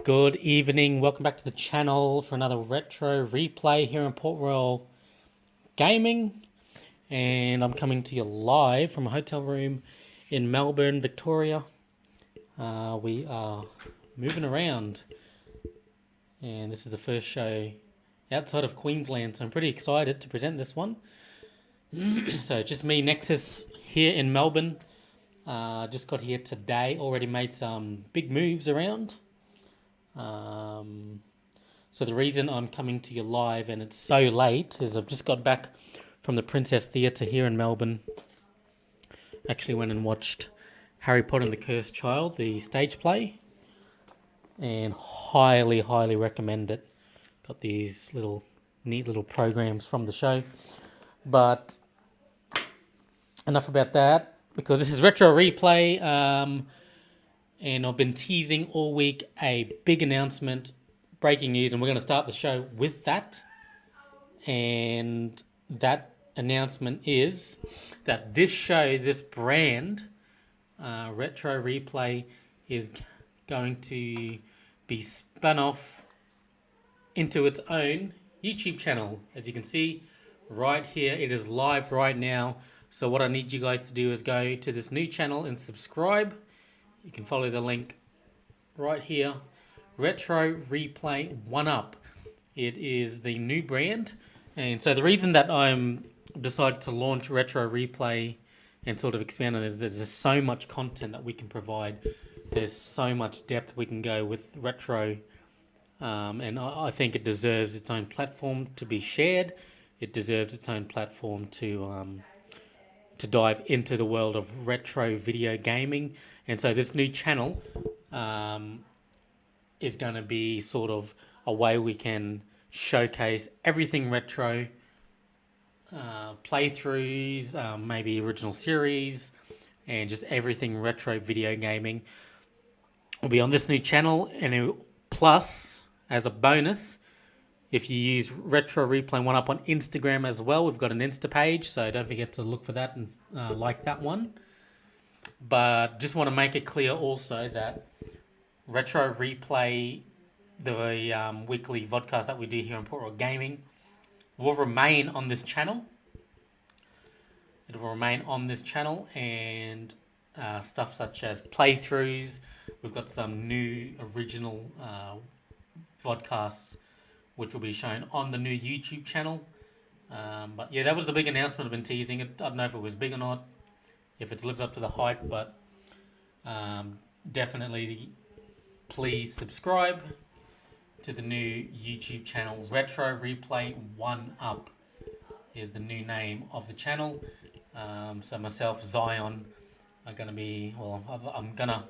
Good evening, welcome back to the channel for another retro replay here in Port Royal Gaming, and I'm coming to you live from a hotel room in Melbourne, Victoria. We are moving around, and this is the first show outside of Queensland, so I'm pretty excited to present this one. So just me, Nexus, here in Melbourne. Just got here today, already made some big moves around. So the reason I'm coming to you live and it's so late is I've just got back from the Princess Theatre here in Melbourne. Actually went and watched Harry Potter and the Cursed Child, the stage play, and highly recommend it. Got these neat little programs from the show. But enough about that, because this is Retro Replay, and I've been teasing all week a big announcement, breaking news, and we're going to start the show with that. And that announcement is that this show, this brand, Retro Replay, is going to be spun off into its own YouTube channel. As you can see right here, it is live right now. So what I need you guys to do is go to this new channel and subscribe. You can follow the link right here. Retro Replay 1UP. It is the new brand. And so the reason that I'm decided to launch Retro Replay and sort of expand on this, there's just so much content that we can provide. There's so much depth we can go with retro. And I think it deserves its own platform to be shared. It deserves its own platform to dive into the world of retro video gaming. And so this new channel is going to be sort of a way we can showcase everything retro, playthroughs, maybe original series, and just everything retro video gaming will be on this new channel. And plus, as a bonus, if you use Retro Replay 1UP on Instagram as well, we've got an Insta page, so don't forget to look for that and like that one. But just want to make it clear also that Retro Replay, the weekly vodcast that we do here on Port Royal Gaming, will remain on this channel. It will remain on this channel, and stuff such as playthroughs. We've got some new original vodcasts which will be shown on the new YouTube channel. But yeah, that was the big announcement. I've been teasing it. I don't know if it was big or not, if it's lived up to the hype, but definitely please subscribe to the new YouTube channel. Retro Replay 1UP is the new name of the channel. So myself, Zion, are going to be, I'm going to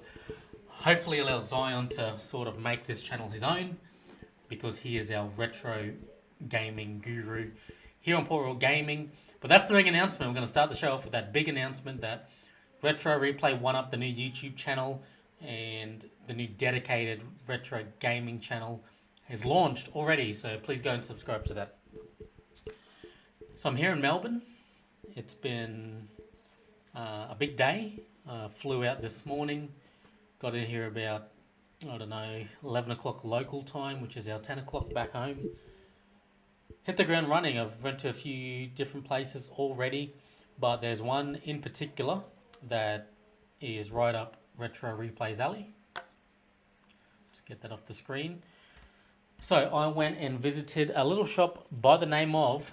hopefully allow Zion to sort of make this channel his own, because he is our retro gaming guru here on Port Royal Gaming. But that's the big announcement. We're going to start the show off with that big announcement that Retro Replay 1UP, the new YouTube channel, and the new dedicated retro gaming channel has launched already. So please go and subscribe to that. So I'm here in Melbourne. It's been a big day. Flew out this morning. Got in here about, 11 o'clock local time, which is our 10 o'clock back home. Hit the ground running. I've went to a few different places already, but there's one in particular that is right up Retro Replay's alley. Just get that off the screen. So I went and visited a little shop by the name of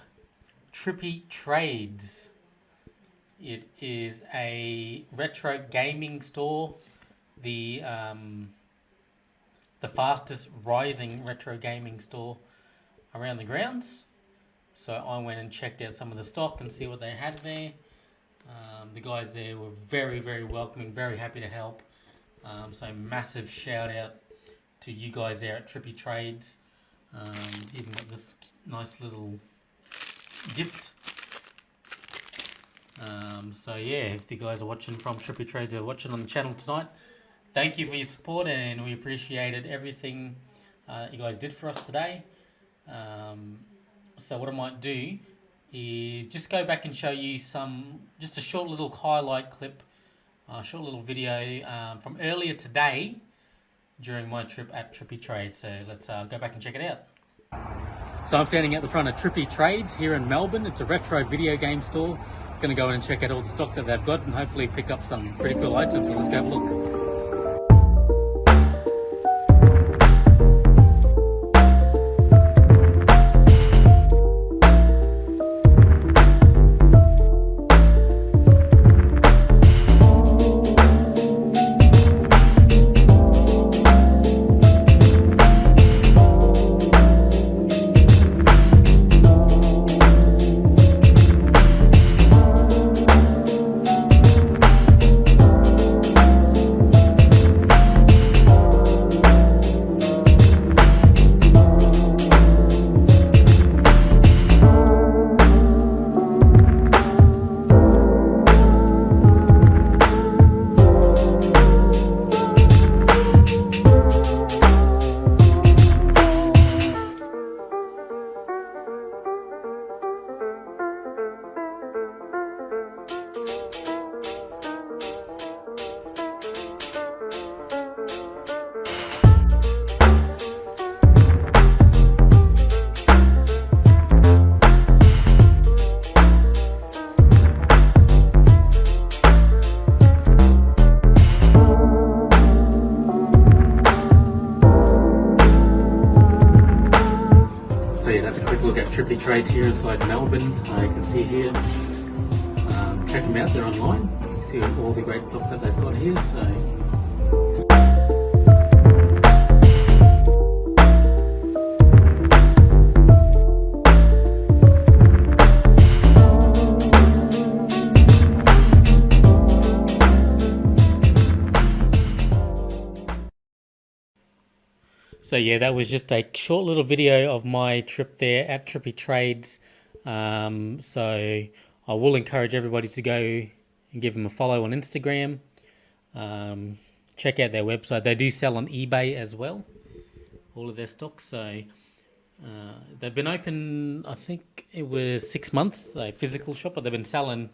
Trippy Trades. It is a retro gaming store. The fastest rising retro gaming store around the grounds. So I went and checked out some of the stock and see what they had there. The guys there were very welcoming, very happy to help. So massive shout out to you guys there at Trippy Trades. Even got this nice little gift. So yeah, if you guys are watching from Trippy Trades or watching on the channel tonight, thank you for your support, and we appreciated everything you guys did for us today. So what I might do is just go back and show you just a short little highlight clip, a short little video from earlier today during my trip at Trippy Trades. So let's go back and check it out. So I'm standing at the front of Trippy Trades here in Melbourne. It's a retro video game store. Going to go in and check out all the stock that they've got and hopefully pick up some pretty cool items. So let's go have a look. So yeah, that's a quick look at Trippy Trades here inside Melbourne. You can see here, check them out, they're online. You can see all the great stock that they've got here. So yeah, that was just a short little video of my trip there at Trippy Trades. So I will encourage everybody to go and give them a follow on Instagram. Check out their website. They do sell on eBay as well, all of their stock. So they've been open, I think it was 6 months, a physical shop, but they've been selling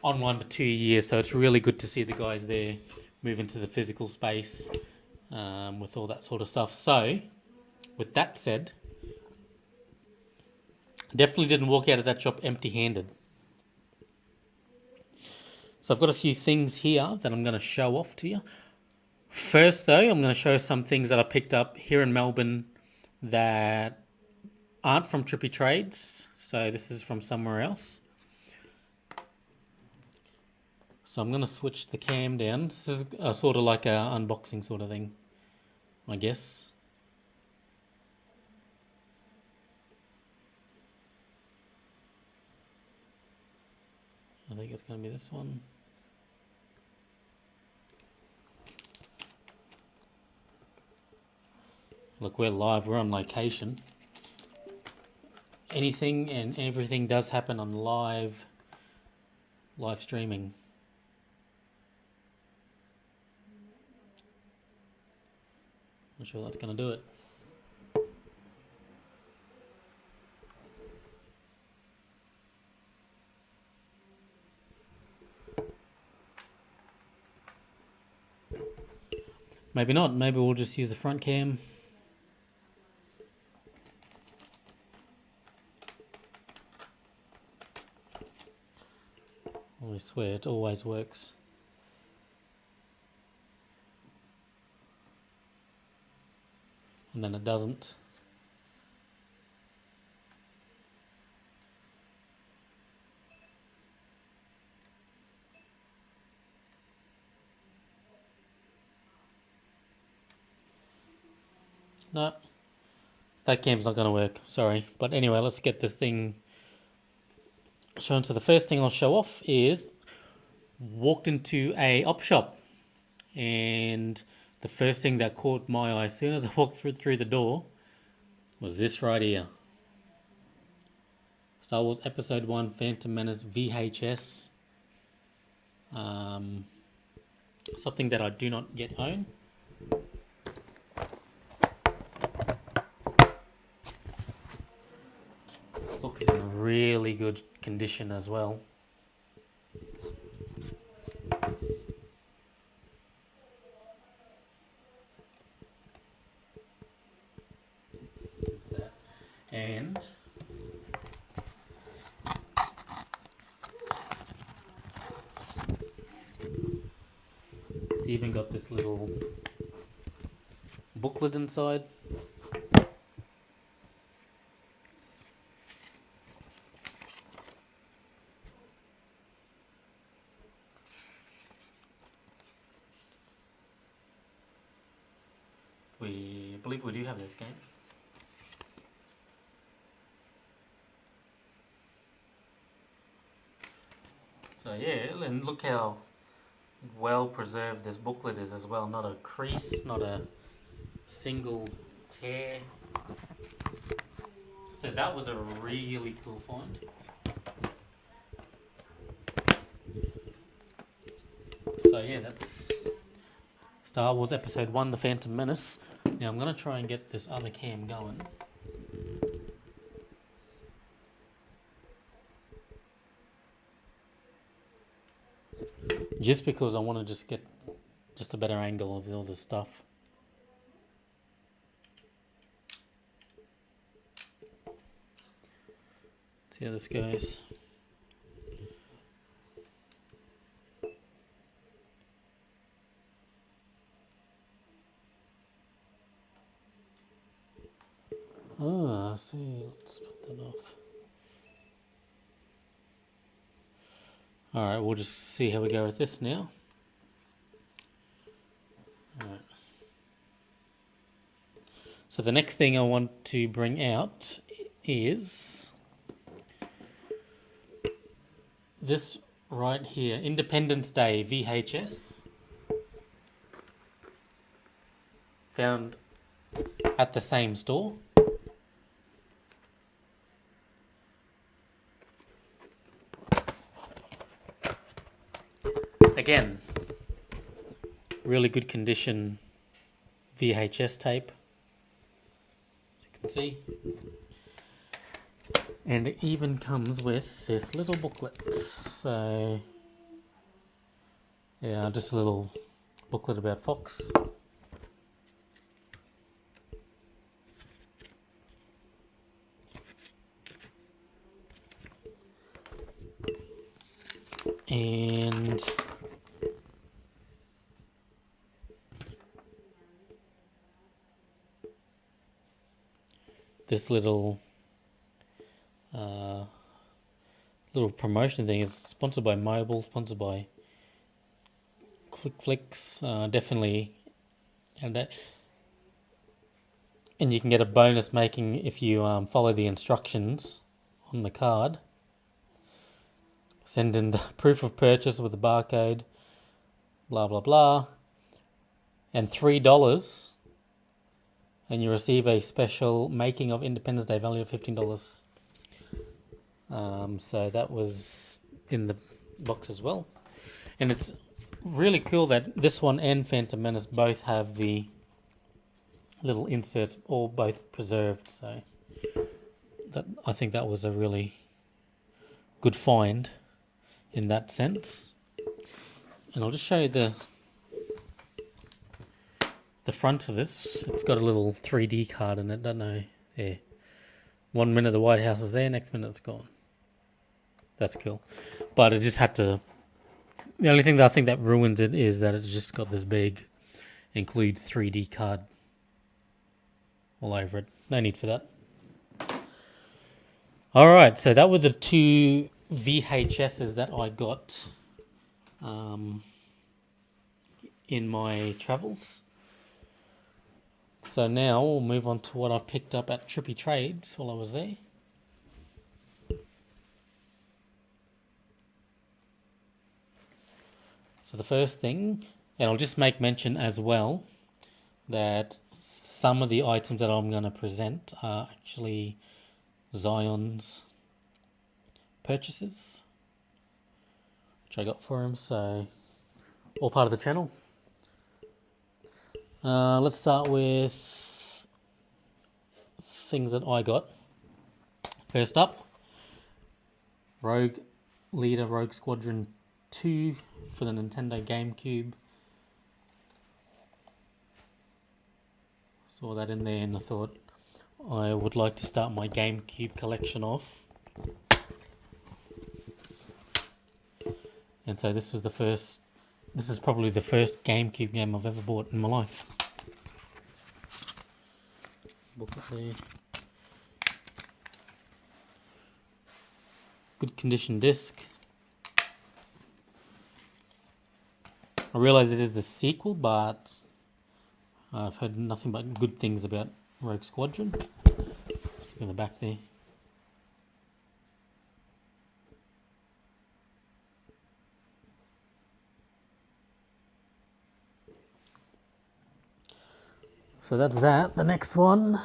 online for 2 years. So it's really good to see the guys there move into the physical space. With all that sort of stuff. So, with that said, definitely didn't walk out of that shop empty-handed. So I've got a few things here that I'm going to show off to you. First though, I'm going to show some things that I picked up here in Melbourne that aren't from Trippy Trades. So this is from somewhere else. So I'm going to switch the cam down. This is a sort of like a unboxing sort of thing, I guess. I think it's going to be this one. Look, we're live, we're on location. Anything and everything does happen on live streaming. Not sure that's going to do it. Maybe not. Maybe we'll just use the front cam. I swear it always works. And then it doesn't. No, that cam's not going to work, sorry. But anyway, let's get this thing shown. So the first thing I'll show off is walked into a op shop, and the first thing that caught my eye as soon as I walked through the door was this right here. Star Wars Episode 1 Phantom Menace VHS. Something that I do not yet own. Looks in really good condition as well. And it's even got this little booklet inside. I believe we do have this game. So yeah, and look how well preserved this booklet is as well. Not a crease, not a single tear. So that was a really cool find. So yeah, that's Star Wars Episode 1, The Phantom Menace. Now I'm going to try and get this other cam going. Just because I want to just get just a better angle of all this stuff. See how this goes. Oh, I see. Let's put that off. Alright, we'll just see how we go with this now. Alright. So the next thing I want to bring out is this right here, Independence Day VHS. Found at the same store. Again, really good condition VHS tape, as you can see. And it even comes with this little booklet. So, yeah, just a little booklet about Fox. And this little promotion thing is sponsored by Mobile, sponsored by QuickFlix, definitely, and you can get a bonus making if you follow the instructions on the card. Send in the proof of purchase with the barcode, blah blah blah, and $3, and you receive a special making of Independence Day value of $15. So that was in the box as well. And it's really cool that this one and Phantom Menace both have the little inserts all both preserved. So I think that was a really good find in that sense. And I'll just show you the front of this. It's got a little 3D card in it. Don't know. Yeah. 1 minute the White House is there, next minute it's gone. That's cool. But it just had to... The only thing that I think that ruins it is that it's just got this big include 3D card all over it. No need for that. Alright, so that were the two VHSs that I got in my travels. So now we'll move on to what I've picked up at Trippy Trades while I was there. So the first thing, and I'll just make mention as well that some of the items that I'm going to present are actually Zion's purchases, which I got for him, so all part of the channel. Let's start with things that I got. First up, Rogue Squadron 2 for the Nintendo GameCube. Saw that in there and I thought, I would like to start my GameCube collection off. And so this is probably the first GameCube game I've ever bought in my life. Booklet there. Good condition disc. I realise it is the sequel, but I've heard nothing but good things about Rogue Squadron. In the back there. So that's that. The next one.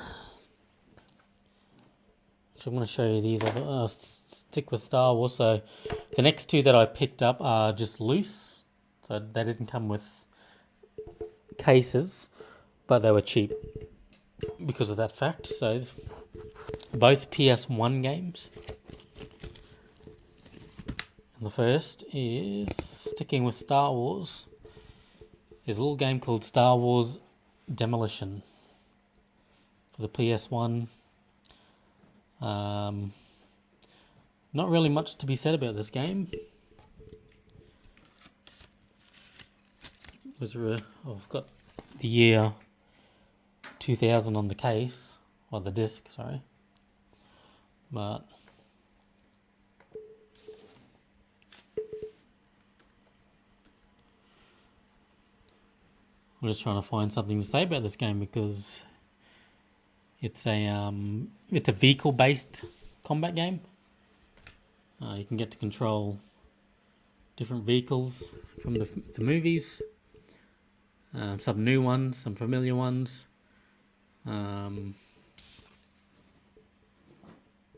So I'm going to show you these. I'll stick with Star Wars. So the next two that I picked up are just loose. So they didn't come with cases, but they were cheap because of that fact. So both PS1 games. And the first is, sticking with Star Wars, is a little game called Star Wars Demolition for the PS1. Not really much to be said about this game. I've got the year 2000 on the case, or the disc, sorry. But I'm just trying to find something to say about this game because it's a vehicle-based combat game. You can get to control different vehicles from the movies. Some new ones, some familiar ones.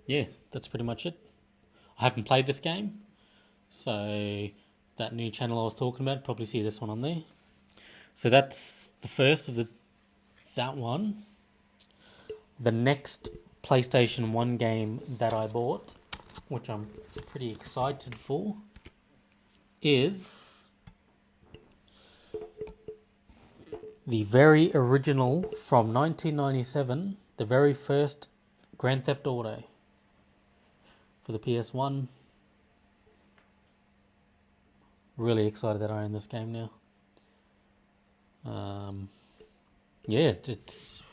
Yeah, that's pretty much it. I haven't played this game, so that new channel I was talking about, probably see this one on there. So that's the first of that one. The next PlayStation 1 game that I bought, which I'm pretty excited for, is the very original from 1997, the very first Grand Theft Auto for the PS1. Really excited that I own this game now. Yeah,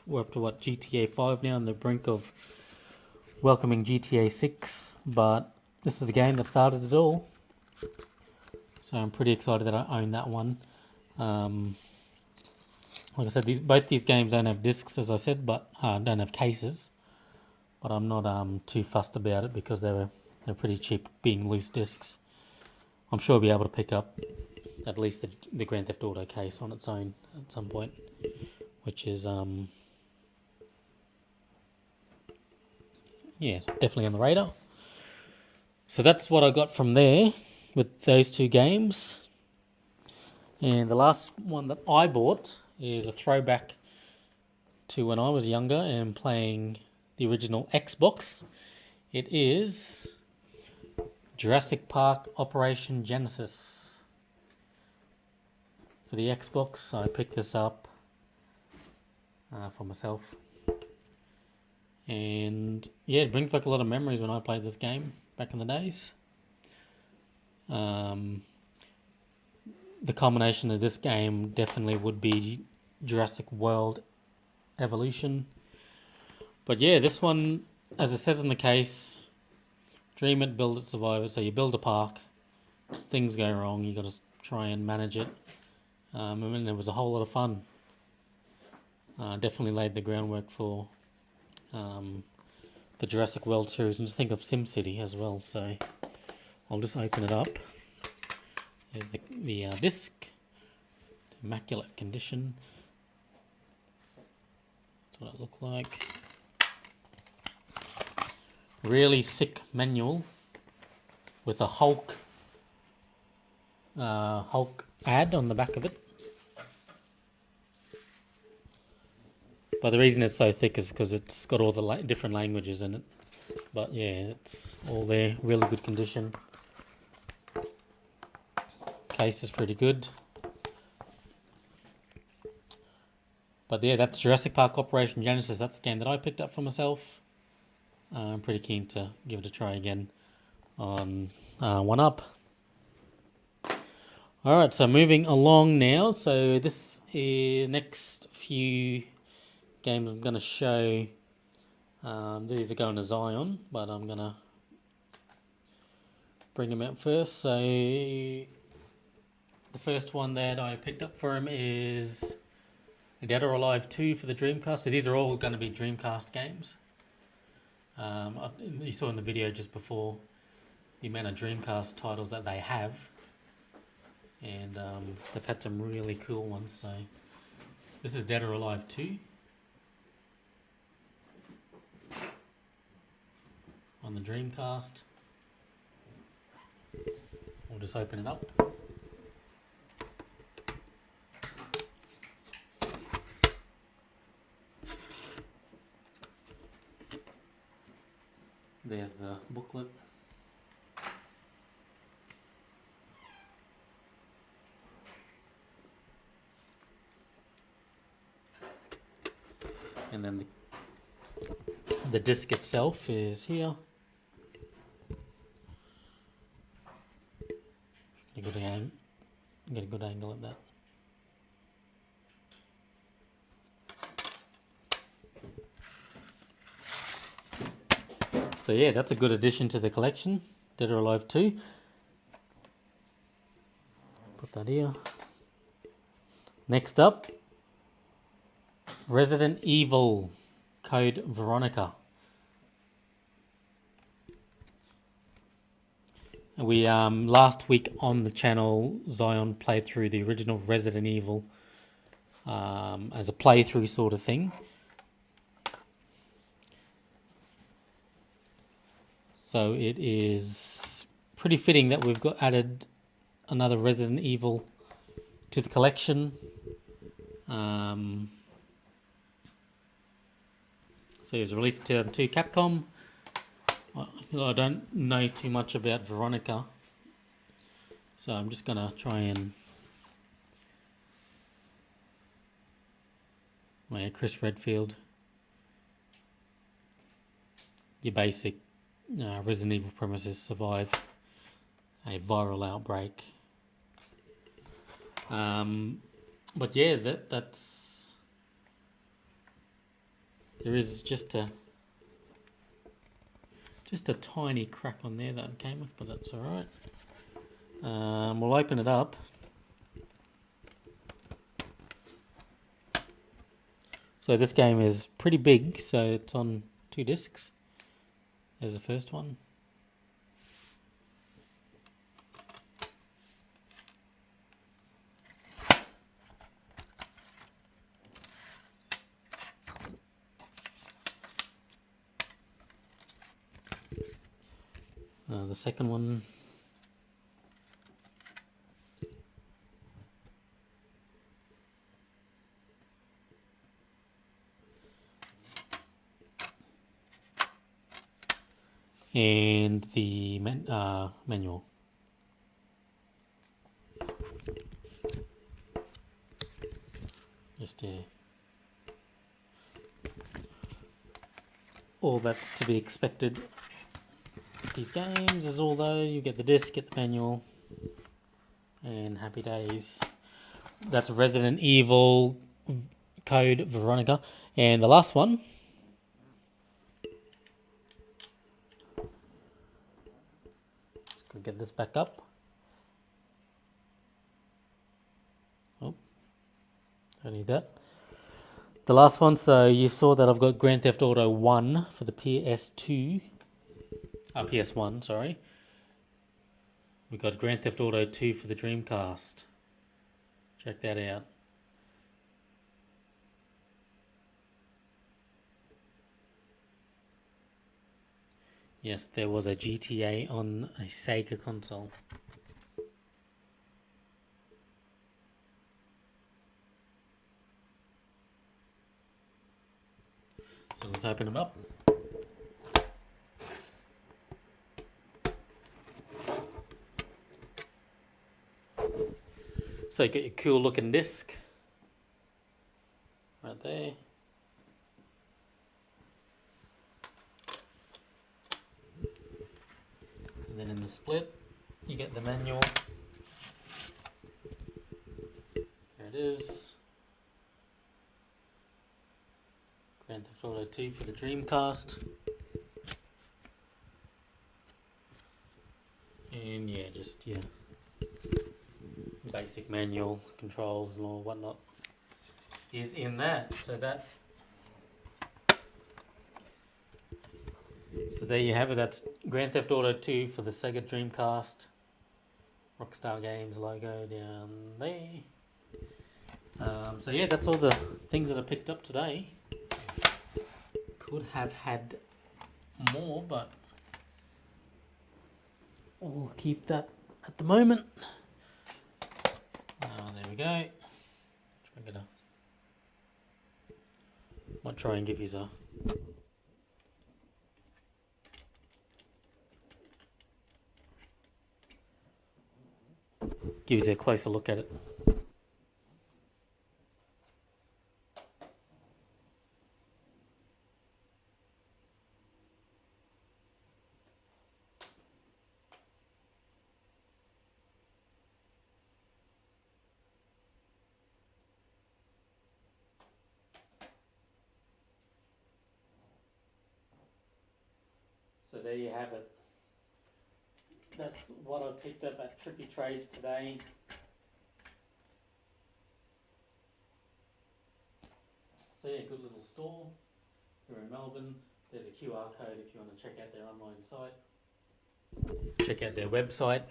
we're up to GTA 5 now, on the brink of welcoming GTA 6, but this is the game that started it all. So I'm pretty excited that I own that one. Like I said, both these games don't have discs, as I said, but don't have cases. But I'm not too fussed about it because they're pretty cheap, being loose discs. I'm sure I'll be able to pick up at least the Grand Theft Auto case on its own at some point, which is yeah, definitely on the radar. So that's what I got from there with those two games. And the last one that I bought is a throwback to when I was younger and playing the original Xbox. It is Jurassic Park Operation Genesis. For the Xbox, I picked this up for myself. And yeah, it brings back a lot of memories when I played this game back in the days. The culmination of this game definitely would be Jurassic World Evolution. But yeah, this one, as it says in the case, dream it, build it, survive it. So you build a park, things go wrong, you got to try and manage it. And it was a whole lot of fun. Definitely laid the groundwork for the Jurassic World series, and just think of SimCity as well. So I'll just open it up. Here's the disc, immaculate condition. That's what it looked like. Really thick manual with a Hulk ad on the back of it. But the reason it's so thick is because it's got all the different languages in it. But yeah, it's all there, really good condition. Case is pretty good. But yeah, that's Jurassic Park Operation Genesis. That's the game that I picked up for myself. I'm pretty keen to give it a try again on 1UP. Alright, so moving along now. So this is next few games I'm going to show. These are going to Zion, but I'm going to bring him out first. So the first one that I picked up for him is Dead or Alive 2 for the Dreamcast. So these are all going to be Dreamcast games. You saw in the video just before the amount of Dreamcast titles that they have. And they've had some really cool ones. So this is Dead or Alive 2. On the Dreamcast. We'll just open it up. There's the booklet. And then the disc itself is here. Get a good angle at that. So yeah, that's a good addition to the collection. Dead or Alive 2. Put that here. Next up, Resident Evil Code Veronica. We last week on the channel, Zion played through the original Resident Evil as a playthrough sort of thing. So it is pretty fitting that we've got added another Resident Evil to the collection. So it was released in 2002, Capcom. I don't know too much about Veronica, so I'm just going to try and... Oh yeah, Chris Redfield. Your basic Resident Evil premises survive a viral outbreak. But yeah, that's... There is just a tiny crack on there that it came with, but that's alright. We'll open it up. So this game is pretty big, so it's on 2 discs. There's the first one. The second one. And the manual. Just all that's to be expected. These games is all those. You get the disc, get the manual, and happy days. That's Resident Evil Code Veronica. And the last one, let's go get this back up. Oh, don't need that. The last one, so you saw that I've got Grand Theft Auto 1 for the PS2. PS1, sorry. We've got Grand Theft Auto 2 for the Dreamcast. Check that out. Yes, there was a GTA on a Sega console. So let's open them up. So you get your cool looking disc right there. the split, you get the manual. There it is. Grand Theft Auto 2 for the Dreamcast. And yeah, just basic manual controls and all whatnot is in that. So there you have it. That's Grand Theft Auto 2 for the Sega Dreamcast. Rockstar Games logo down there. So yeah, that's all the things that I picked up today. Could have had more, but we'll keep that at the moment. There we go. Might try and give you a closer look at it. So there you have it. That's what I've picked up at Trippy Trades today. So yeah, good little store here in Melbourne. There's a QR code if you want to check out their online site. Check out their website.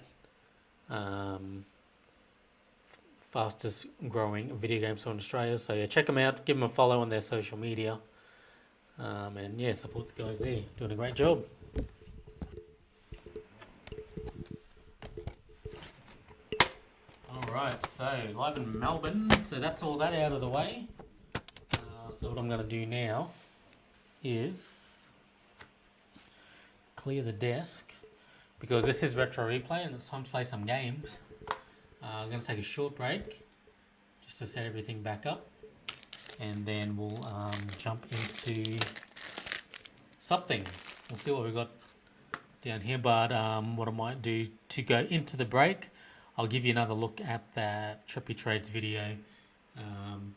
Fastest growing video game store in Australia. So yeah, check them out. Give them a follow on their social media. And yeah, support the guys there. Doing a great job. Alright, so live in Melbourne. So that's all that out of the way. So what I'm going to do now is clear the desk because this is Retro Replay and it's time to play some games. I'm going to take a short break just to set everything back up and then we'll jump into something. We'll see what we've got down here, but what I might do to go into the break, I'll give you another look at that Trippy Trades video,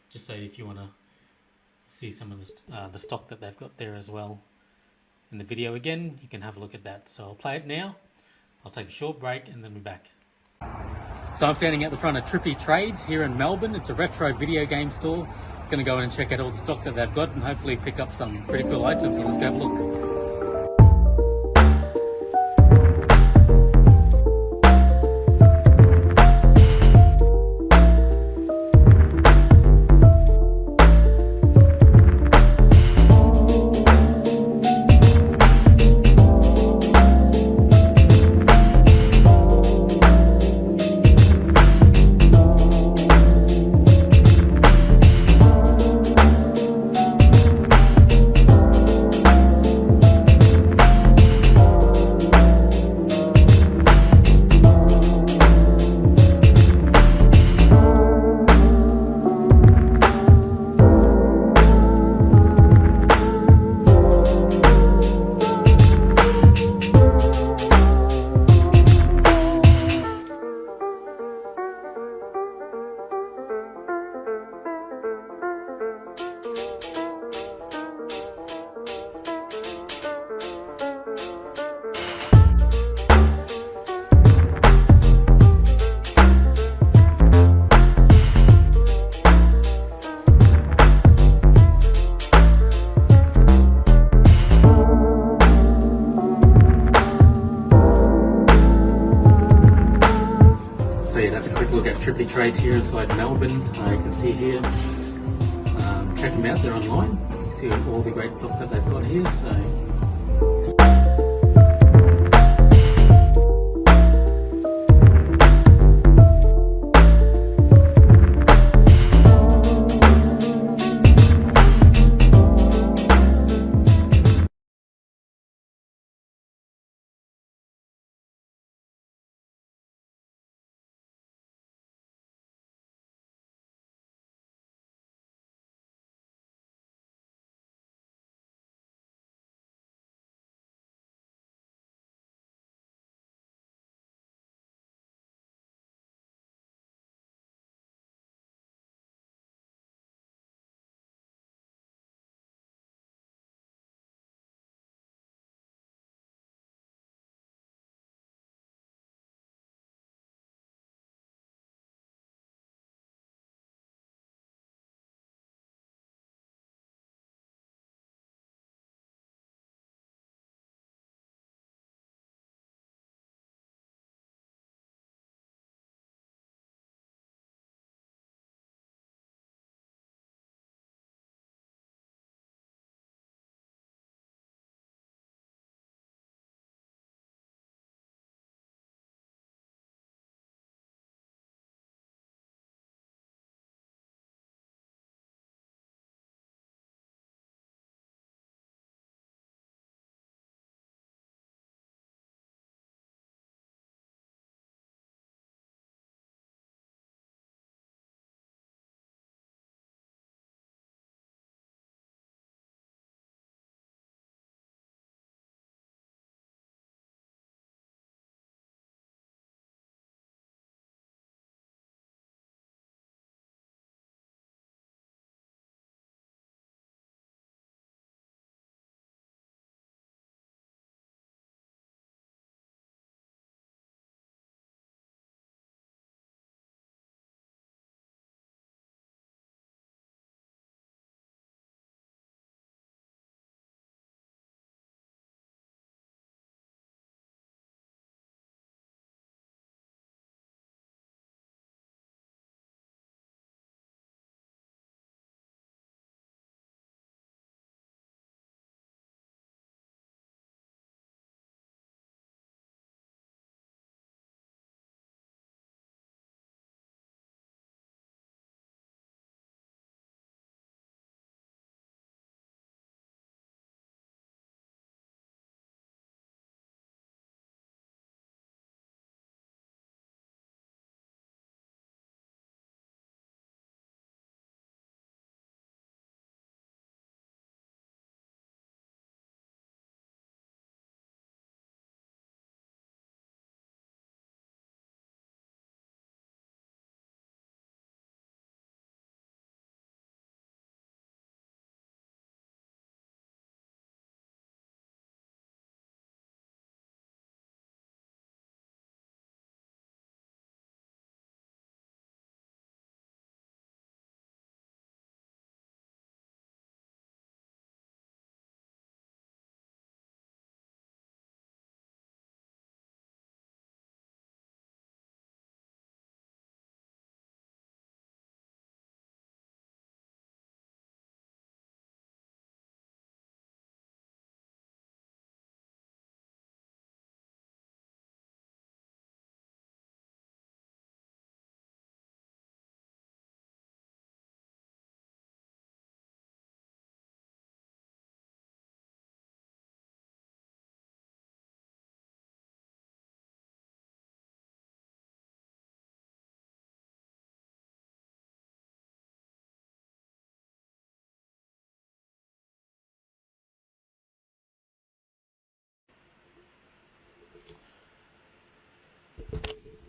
just so if you want to see some of the stock that they've got there as well in the video again, you can have a look at that. So I'll play it now, I'll take a short break and then be back. So I'm standing at the front of Trippy Trades here in Melbourne. It's a retro video game store. Going to go in and check out all the stock that they've got and hopefully pick up some pretty cool items. So let's go have a look. Trippy Trades here inside Melbourne. You can see here, check them out, they're online. You can see all the great stuff that they've got here. So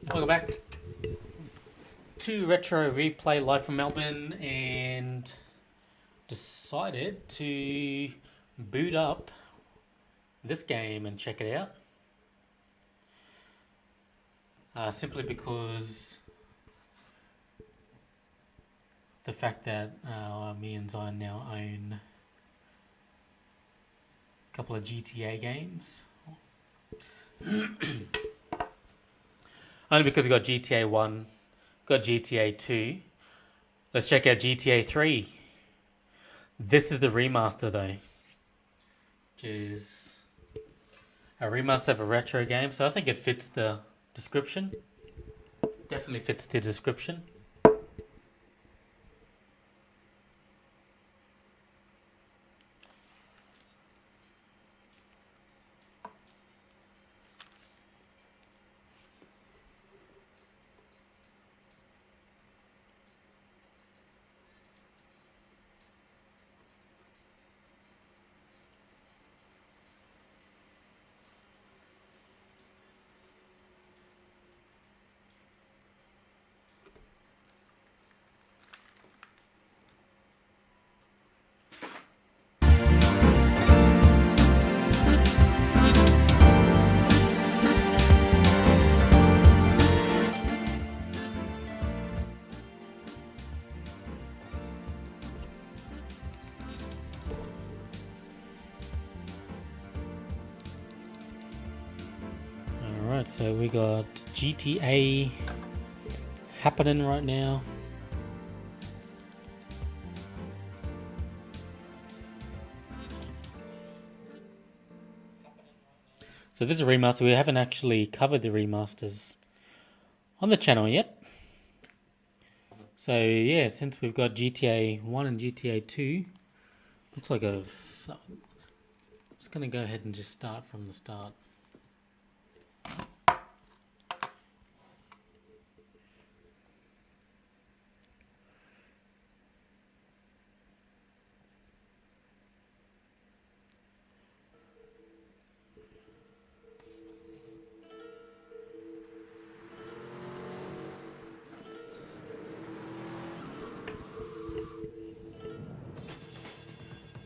Welcome back to Retro Replay live from Melbourne, and decided to boot up this game and check it out. Simply because the fact that me and Zion now own a couple of GTA games. Only because we got GTA 1, got GTA 2. Let's check out GTA 3. This is the remaster though, which is a remaster of a retro game, so I think it fits the description. Definitely fits the description. Alright, so we got GTA happening right now. So this is a remaster. We haven't actually covered the remasters on the channel yet. So yeah, since we've got GTA 1 and GTA 2, looks like I'm just going to go ahead and just start from the start.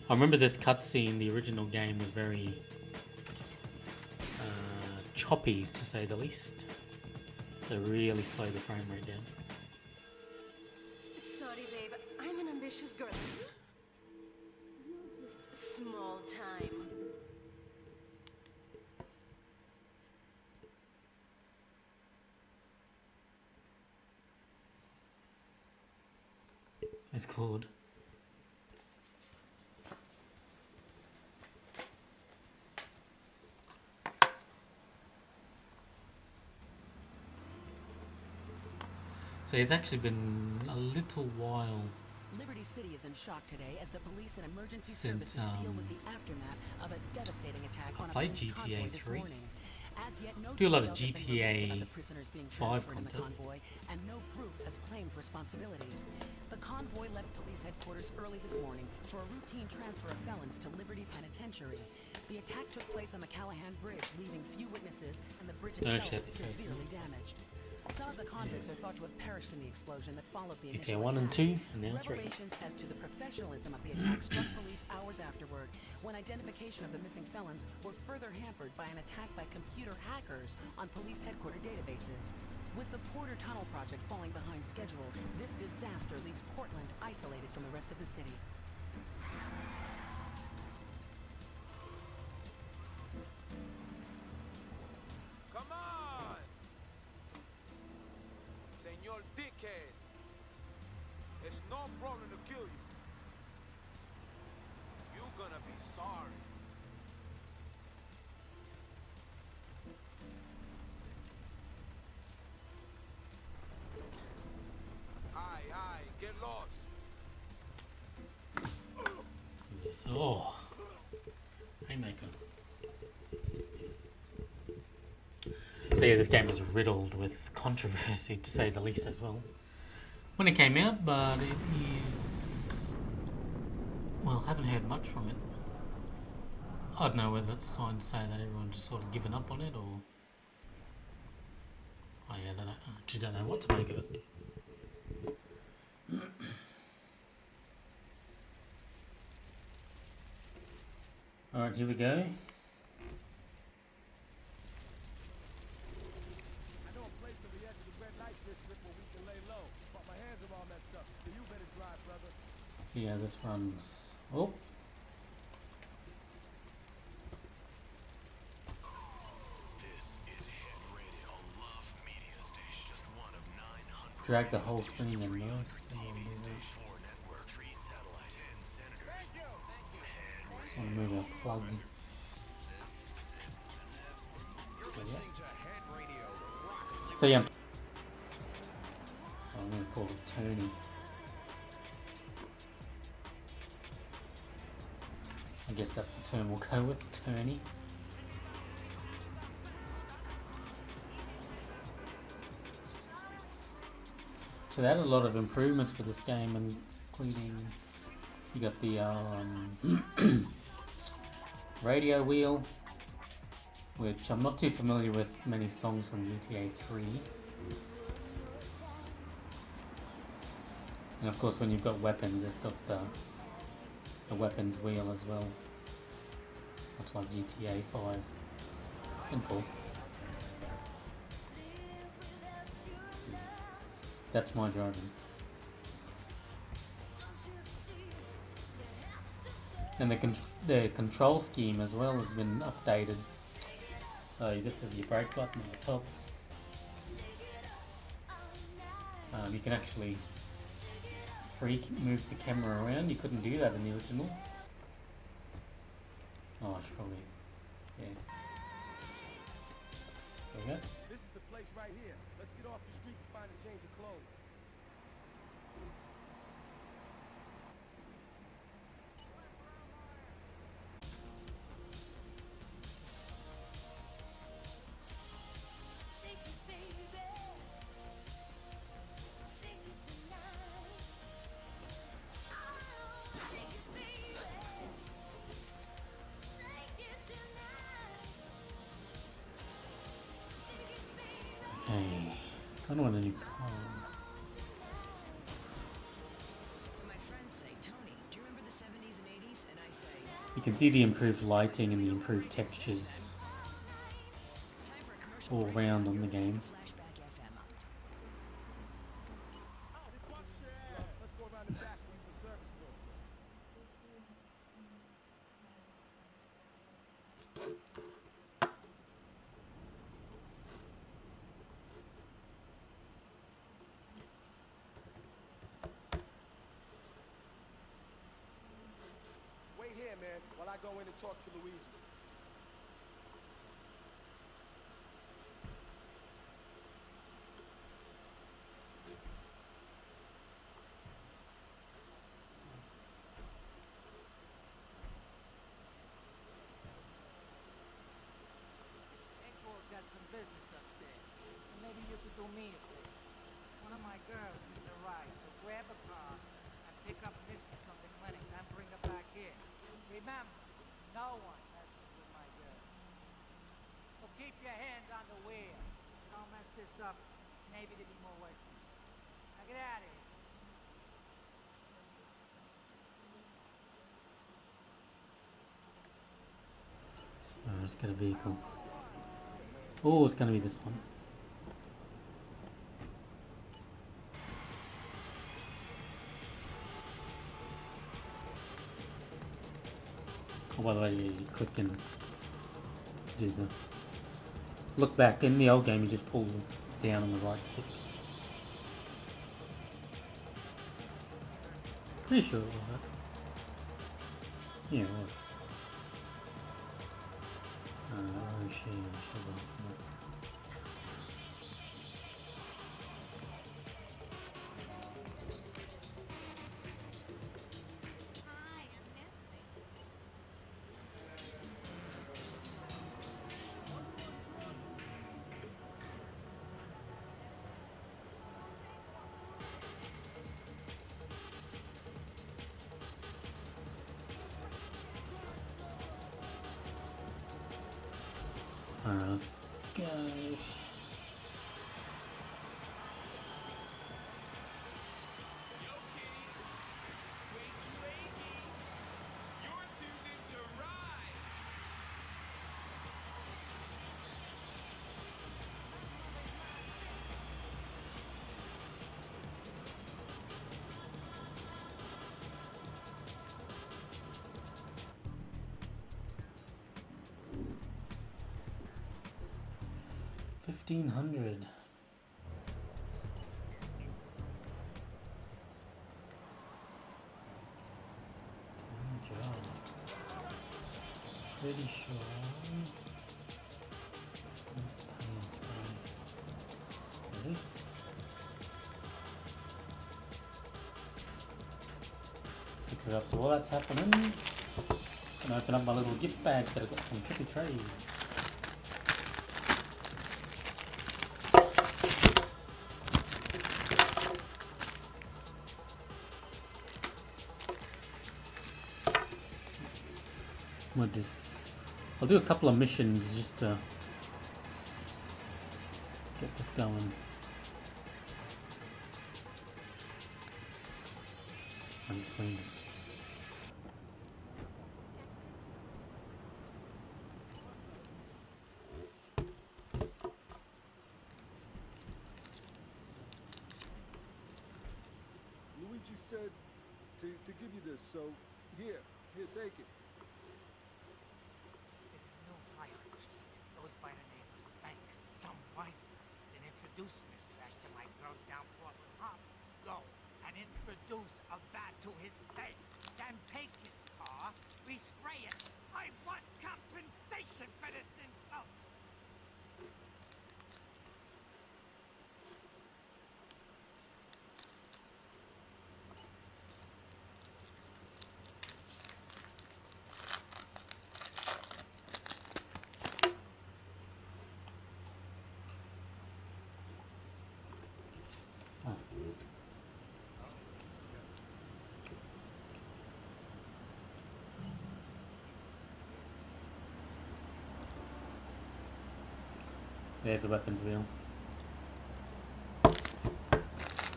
I remember this cutscene, the original game was very choppy, to say the least. They really slowed the frame rate down. Sorry, babe. I'm an ambitious girl. Just small time. It's Claude. So it's actually been a little while Liberty City is in shock today as the police and emergency since services deal with the aftermath of a devastating attack on a played police GTA convoy this 3. morning. As yet, no Do a lot of details have been released about GTA the prisoners being 5 transferred in the content. convoy, and no group has claimed responsibility. The convoy left police headquarters early this morning for a routine transfer of felons to Liberty Penitentiary. The attack took place on the Callahan Bridge, leaving few witnesses, and the bridge Don't itself actually is have to severely damaged. Some of the convicts are thought to have perished in the explosion that followed the GTA initial 1 and attack. 2, and now 3. Revelations as to the professionalism of the attack struck police hours afterward, when identification of the missing felons were further hampered by an attack by computer hackers on police headquarter databases. With the Porter Tunnel project falling behind schedule, this disaster leaves Portland isolated from the rest of the city. Come on! Señor Dickhead! It's no problem to kill you. You're gonna be sorry. Aye, get lost. Yes. Oh, haymaker. So yeah, this game is riddled with controversy, to say the least, as well. When it came out, but it is... well, haven't heard much from it. I don't know whether it's a sign to say that everyone's just sort of given up on it, or... I don't know. I actually don't know what to make of it. Alright, here we go. I know a place on the edge of the red light district where we can lay low, but my hands are all messed up, so you better drive, brother. See how this runs. Oh, drag the whole screen in most. Just want to move our plug. So yeah, I'm going to call it Tony. I guess that's the term we'll go with, Tony. So they had a lot of improvements for this game, including you got the radio wheel, which I'm not too familiar with many songs from GTA 3. And of course when you've got weapons, it's got the weapons wheel as well. Much like GTA 5 and 4. That's my driving. And the control scheme as well has been updated. So this is your brake button at the top. You can actually move the camera around. You couldn't do that in the original. Oh, I should probably, yeah. There we go. This is the place right here. Let's get off the street and find a change of clothes. Okay, kind of want a new car. So my friends say, Tony, do you remember the 70s and 80s? And I say, You can see the improved lighting and the improved textures time for a commercial all break. round on the You're listening game. to Flashback FM. Let's go around the back and use the service room. Wait here, man, while I go in and talk to Luigi. Encore's got some business upstairs. Maybe you could do me a favor. One of my girls needs a ride, so grab a car and pick up Misty from the clinic and bring her back here. Remember, no one messes with my girl. So keep your hands on the wheel. Don't mess this up. Maybe there'll be more work for you. Now get out of here. Let's get a vehicle. Oh, it's gonna be this one. Oh, by the way, you click in to do the look back. In the old game, you just pull down on the right stick. Pretty sure it was that. Yeah, it was. Oh, she was not. Alright, let's go. 1500. Pretty sure. Where's the paint spray? There it is. Fix it up. So while that's happening, I'm gonna open up my little gift bags that I got from Trippy Trades. I'll do a couple of missions just to get this going. I just cleaned it. Luigi said to give you this, so here, take it. It's a new fire extinguisher. Goes by the name of Spank. Some wise person introduced this trash to my girl down Portland Harbor. Go and introduce a bat to his face. Then take his car, respray it. I want compensation for this insult. There's the weapons wheel. You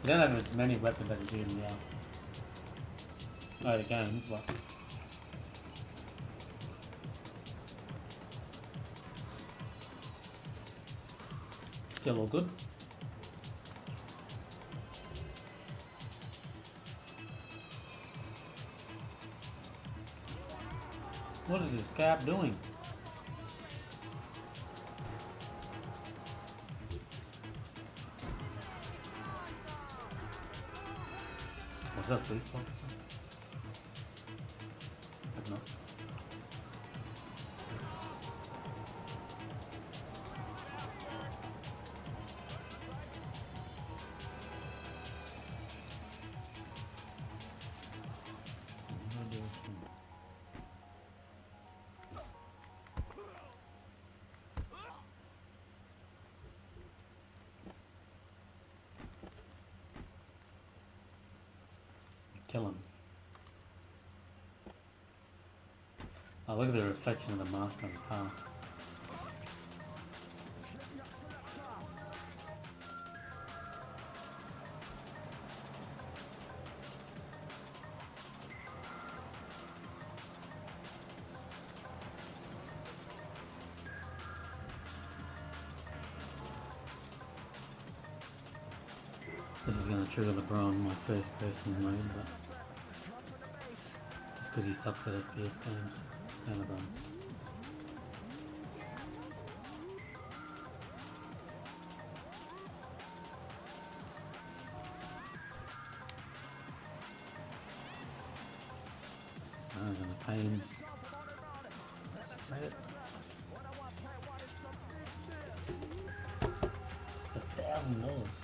don't have as many weapons as you do in the other games, but still all good. What is this cap doing? Was that a police officer? Hope not. Kill him. Oh, look at the reflection of the mark on the car. This is going to trigger LeBron, my first person mode, but just because he sucks at FPS games. And LeBron. I'm going to pay him. Spray it. $1,000.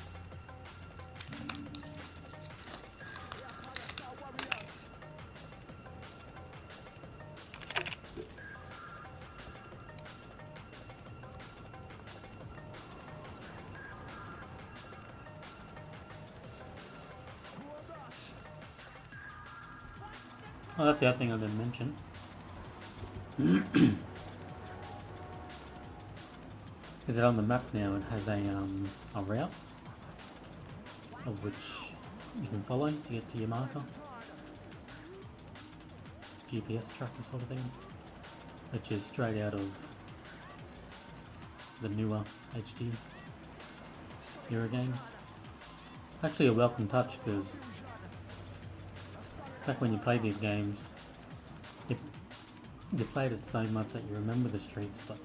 Oh, that's the other thing I didn't mention. Is that on the map now? It has a route of which you can follow to get to your marker. GPS tracker sort of thing, which is straight out of the newer HD Euro games. Actually, a welcome touch because back when you played these games, you played it so much that you remember the streets, but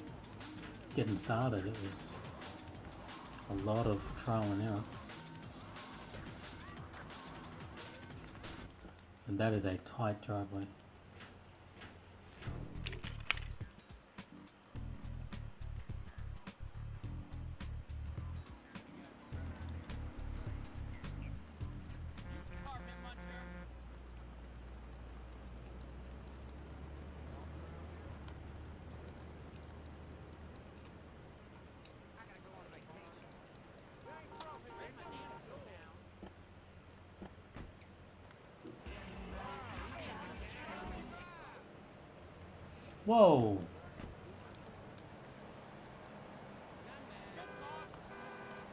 getting started, it was A lot of trial and error. And that is a tight driveway. Whoa!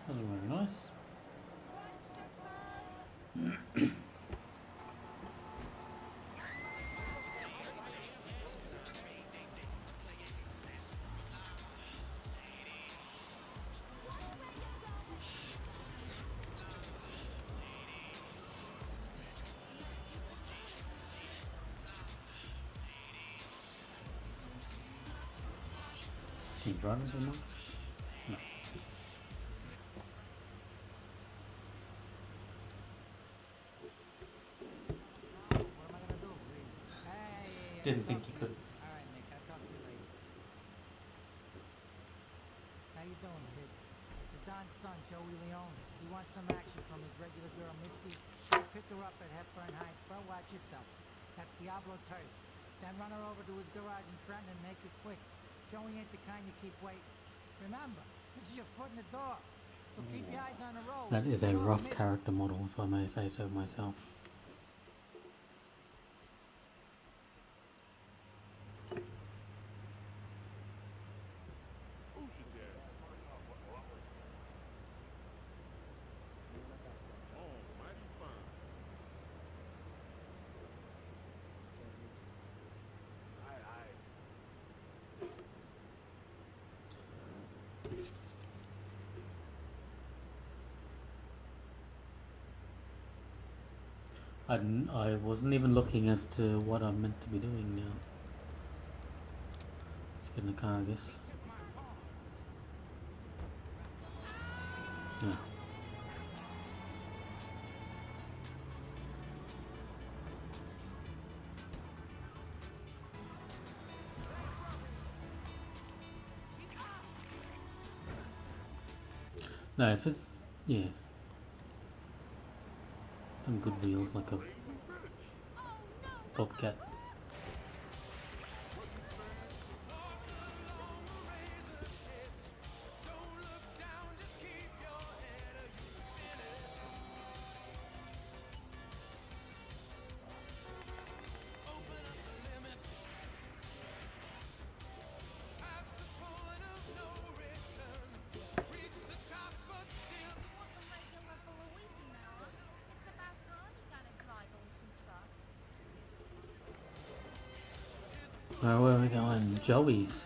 That was very nice. Can you drive into the mark? No. What am I gonna do? Hey. Didn't think you could. All right, Nick. I'll talk to you later. How you doing, kid? It's Don's son, Joey Leone. He wants some action from his regular girl, Misty. So pick her up at Hepburn Heights. Bro, watch yourself. That's Diablo turf. Then run her over to his garage in Trenton and make it quick. Joey ain't the kind you keep waiting. Remember, this is your foot in the door. So keep your eyes on the road. That is a You know rough what I mean? character model, if I may say so myself. Who's your dad? Oh, mighty fine. Aye. I wasn't even looking as to what I'm meant to be doing now. Let's get in the car, I guess. Yeah. No, if it's, yeah. Some good wheels like a Bobcat. Where are we going? Joey's.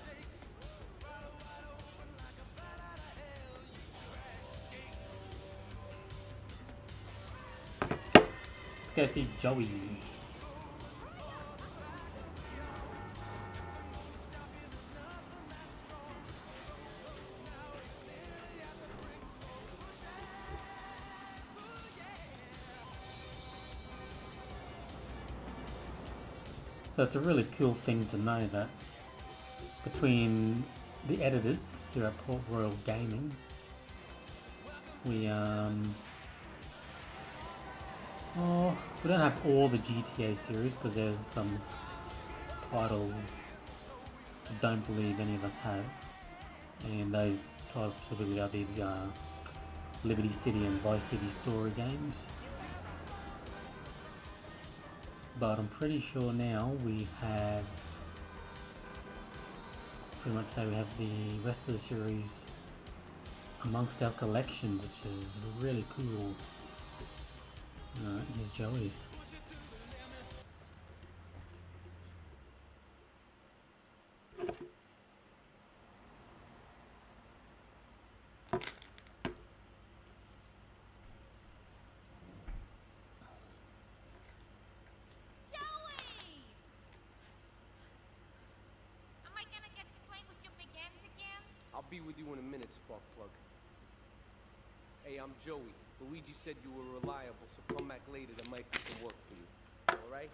Let's go see Joey. So it's a really cool thing to know that between the editors here at Port Royal Gaming, we don't have all the GTA series because there's some titles I don't believe any of us have, and those titles specifically are the Liberty City and Vice City story games. But I'm pretty sure now we have, pretty much say we have the rest of the series amongst our collections, which is really cool. Alright, here's Joey's. I'll be with you in a minute, Sparkplug. Hey, I'm Joey. Luigi said you were reliable, so come back later. There might be some work for you. All right?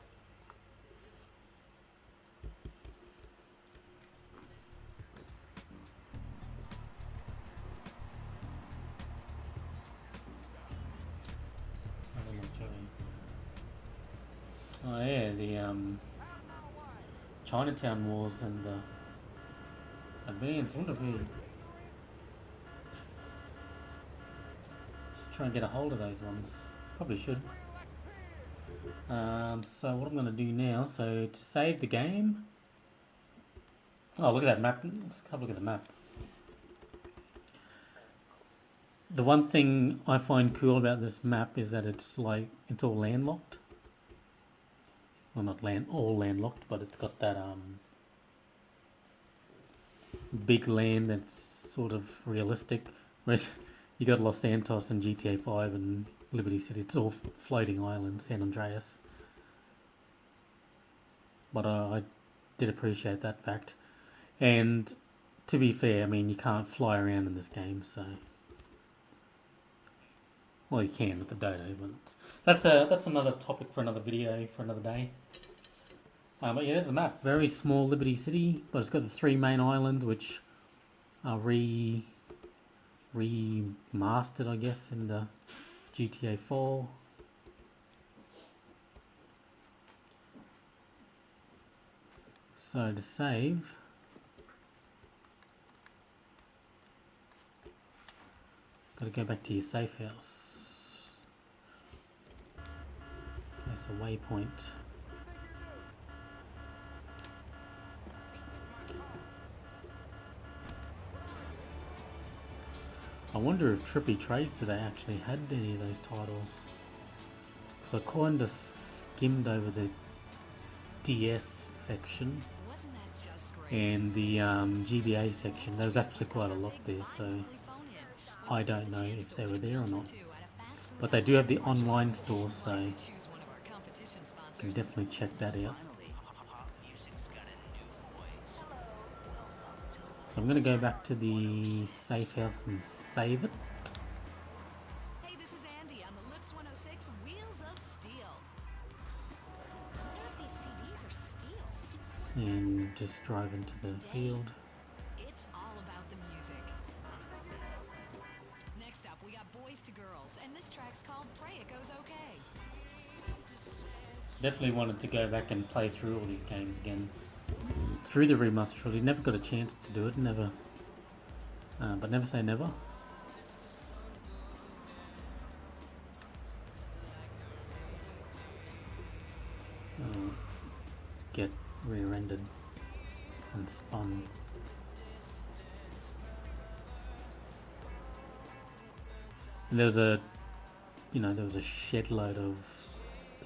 Oh yeah, the Chinatown Wars and the Advance. I wonder if we should try and get a hold of those ones. Probably should. So what I'm going to do now, so to save the game... Oh, look at that map. Let's have a look at the map. The one thing I find cool about this map is that it's all landlocked. Well, not all landlocked, but it's got that big land that's sort of realistic. Whereas you got Los Santos and GTA 5 and Liberty City, it's all floating islands, San Andreas. But I did appreciate that fact. And to be fair, I mean, you can't fly around in this game, so... Well, you can with the dodo, but that's another topic for another video for another day. But yeah, there's the map. Very small Liberty City, but it's got the 3 main islands, which are remastered, I guess, in the GTA 4. So to save, got to go back to your safe house. That's a waypoint. I wonder if Trippy Trades today actually had any of those titles. Because I kind of skimmed over the DS section and the GBA section. There was actually quite a lot there, so I don't know if they were there or not. But they do have the online store, so you can definitely check that out. So I'm going to go back to the safe house and save it. Hey, this is Andy on the Lips 106 Wheels of Steel. I wonder if these CDs are steel. And just drive into the field. It's all about the music. Next up, we got Boys to Girls, and this track's called Pray It Goes Okay. Definitely wanted to go back and play through all these games again. Through the remaster trilogy, never got a chance to do it, but never say never. Let's get rear-ended and spun. And there was a shed load of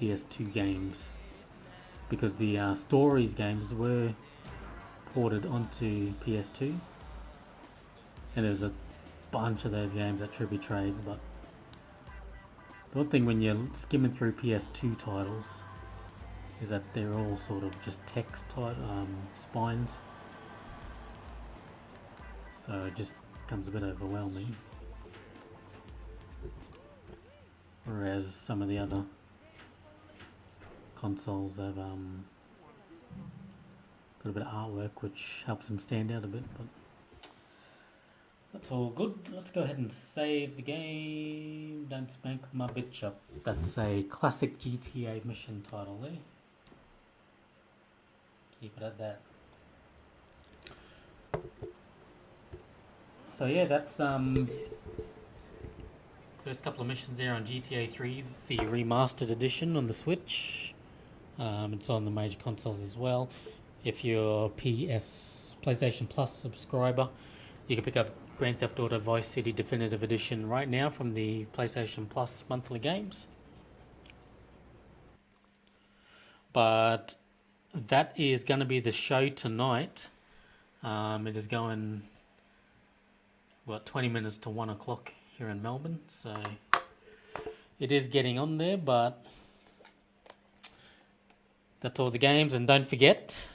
PS2 games, because the Stories games were ported onto PS2, and there's a bunch of those games at Trippy Trades. But the one thing when you're skimming through PS2 titles is that they're all sort of just text type spines, so it just becomes a bit overwhelming. Whereas some of the other consoles have got a bit of artwork which helps them stand out a bit, but that's all good. Let's go ahead and save the game. Don't spank my bitch up. That's a classic GTA mission title there. Keep it at that. So yeah, that's first couple of missions there on GTA 3, the remastered edition on the Switch. It's on the major consoles as well. If you're a PlayStation Plus subscriber, you can pick up Grand Theft Auto Vice City Definitive Edition right now from the PlayStation Plus monthly games. But that is going to be the show tonight. It is going, 20 minutes to 1 o'clock here in Melbourne, so it is getting on there, but that's all the games. And don't forget,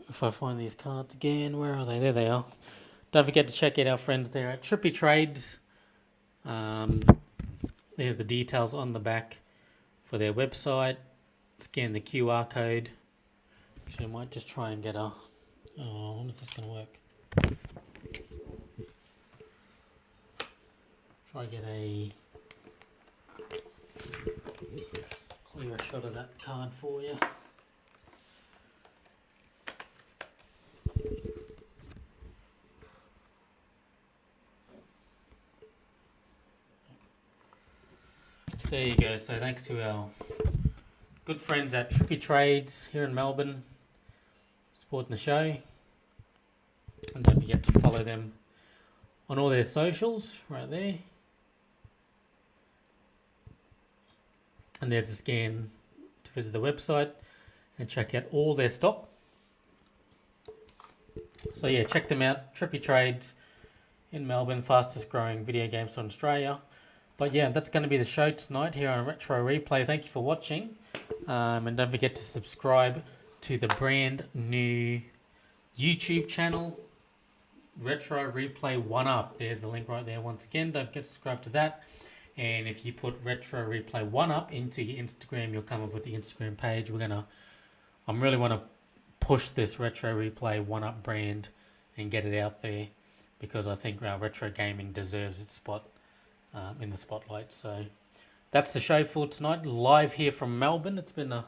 if I find these cards again, where are they? There they are. Don't forget to check out our friends there at Trippy Trades. There's the details on the back for their website. Scan the QR code. Actually, I might just try and get a... Oh, I wonder if it's going to work. Try and get a clearer shot of that card for you. There you go. So thanks to our good friends at Trippy Trades here in Melbourne, supporting the show. And don't forget to follow them on all their socials right there. And there's a scan to visit the website and check out all their stock. So yeah, check them out. Trippy Trades in Melbourne, fastest growing video game store in Australia. But yeah, that's going to be the show tonight here on Retro Replay. Thank you for watching. And don't forget to subscribe to the brand new YouTube channel, Retro Replay 1UP. There's the link right there once again. Don't forget to subscribe to that. And if you put Retro Replay 1UP into your Instagram, you'll come up with the Instagram page. I really want to push this Retro Replay 1UP brand and get it out there, because I think our retro gaming deserves its spot in the spotlight. So that's the show for tonight, live here from Melbourne. It's been a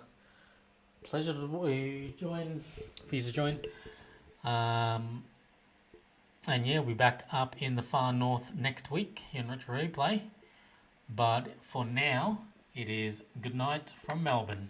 pleasure for you to join. And yeah, we'll be back up in the far north next week in Retro Replay. But for now, it is good night from Melbourne.